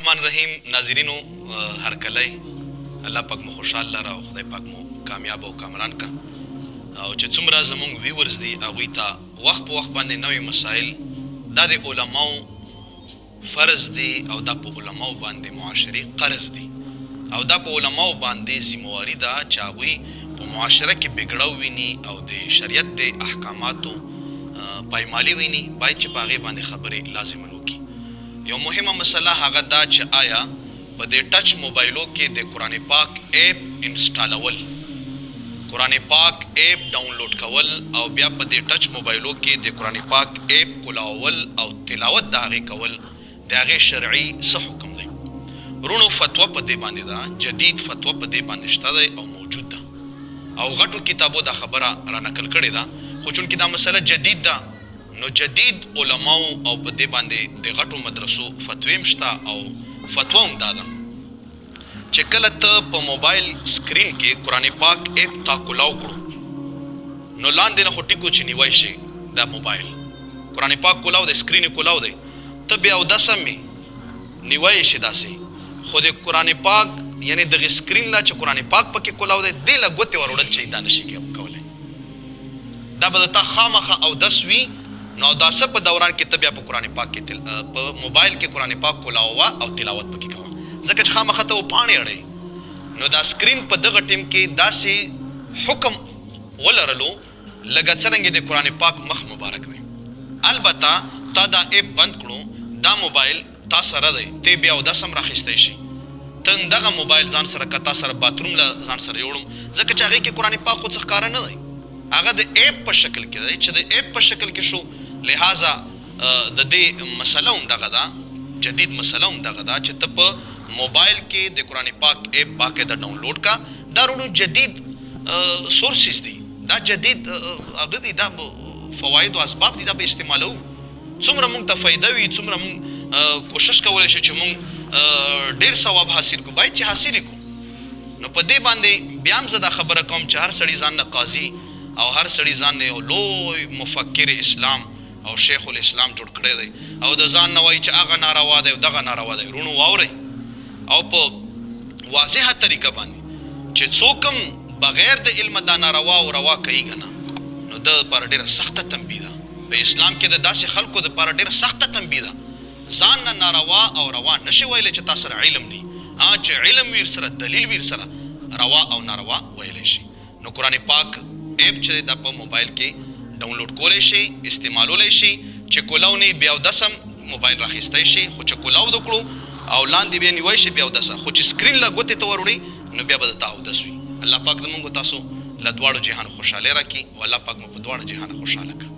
الرحمن الرحیم. ناظرینو هر کله الله پاک مو خوشحال لره او خدای پاک مو کامیاب او کامران کا او چې څومره زمونږ ویورز دي هغوی ته وخت په وخت باندې نوې مسایل دا د علماو فرض دي او دا په علماو باندې معاشري قرض دي او دا په علماو باندې ذمواري ده چې هغوی په معاشره کې بګړه وویني او د شریعت د احکاماتو پایمالي ویني باید چې په هغې باندې خبرې لازماً وکړي. یو مهمه مسله هغه دا چې آیا په دې ټچ موبایلو کې د قرآن پاک ایپ انسټالول، قرآن پاک ایپ ډاونلوډ کول او بیا په دې ټچ موبایلو کې د قرآن پاک ایپ کولاول او تلاوت د هغې کول د هغې شرعي څه حکم دی؟ ورونو فتوا په دې باندې ده، جدید فتوا په دې باندې شته دی او موجود ده او غټو کتابو دا خبره را نقل کړې ده. خو چونکې دا مسله جدید ده نو جدید علماو او په دې باندې د غټو مدرسو فتوی هم شته او فتوا هم دا ده چې کله ته په موبایل سکرین کې قرآن پاک ایپ تا کولاو کړو نو لاندې نه خو ټیکو چې نیوی شي دا موبایل قرآن پاک کولاو دی، سکرین کولاو دی، ته بیا اودسه مې نیوی شي داسې، خو د قرآن پاک یعنی دغه سکرین لا چې قرآن پاک پکې کولاو دی دې له ګوتې ور وړل چې دا نشي کولی، دا به د تا خامخه اودس وي. نو اوداسه په دوران کې ته بیا په قرآن پاک کې په موبایل کې قرآن پاک کولاوه او تلاوت پکې کوه، ځکه چې خامخه ته پاڼې اړئ. نو دا سکرین په دغه ټیم کې داسې حکم ولرلو لکه څرنګه د قرآن پاک مخ مبارک دی. البته تا دا ایپ بند کړو، دا موبایل تا سره دی، ته بیا اودس هم راخیستی شي، ته دغه موبایل ځان سره که تا سره باتروم له ځان سره یوړم ځکه چې هغې کې قرآن پاک خو څه ښکاره نه دی، هغه د ایپ په شکل کې دی چې د ایپ په شکل کې شو. لہذا د دې مسله هم دغه ده، جدید مسله هم دغه ده چې ته په موبایل کې د قرآن پاک ایپ باقاعده ډاونلوډ کا. دا رونو جدید سورسز دي، دا جدید هغه دي، دا فواید او اسباب دي، دا به استعمالو څومره موږ ته فایده وي څومره موږ کوشش کولی شو چې موږ ډېر ثواب حاصل کړو، باید چې حاصل کړو. نو په دې باندې بیا هم زه دا خبره کوم چې هر سړي ځان نه قاضي او هر سړي ځان نه یو لوی مفکر اسلام او شیخ الاسلام جوړ کړی دی او د ځان نه وایي چې هغه ناروا دی او دغه ناروا دی. رونو واورئ او په واضحه طریقه باندې چې څوک هم بغیر د علمه دا ناروا او روا کوي که نه نو د لپاره ډېره سخته تنبیه ده. په اسلام کې د داسې خلکو دپاره ډېره سخته تنبیه ده. ځان نه ناروا او روا نشي ویلی چې تا سره علم نه وي، چې علم وي سره دلیل وي سره روا او ناروا ویلی شي. نو قرآن پاک ایپ چې دا په موبایل کې ډاونلوډ کولی شي، استعمالولی شي، چې کولاو نه بیا اودس هم موبایل راخیستی شي، خو چې کولاو د کړو او لاندې بیا نیوی شي بیا اودسه، خو چې سکرین له ګوتې ته ور وړي نو بیا به د تا اودس وي. الله پاک د موږ تاسو له دواړو جهانو خوشحالۍ راکړي او الله پاک مو په دواړو جهانو خوشحاله کړي.